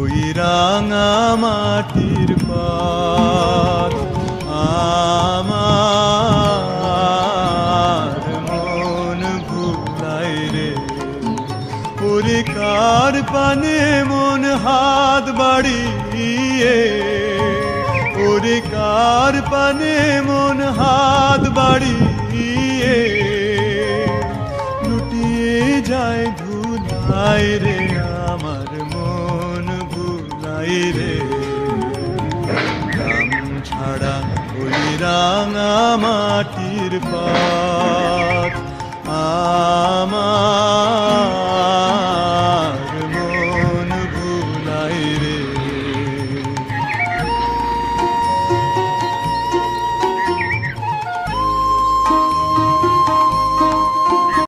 ওই রাঙা মাটির পথ আমার মন ভুলাই রে ওরে কার পানে মন হাত বাড়িয়ে ওরে কার পানে মন হাত বাড়িয়ে লুটিয়ে যায় ধুলাই রে আমার মন ভুলাই রে নাম ছাড়া ওই রাঙা মাটির পথ আমার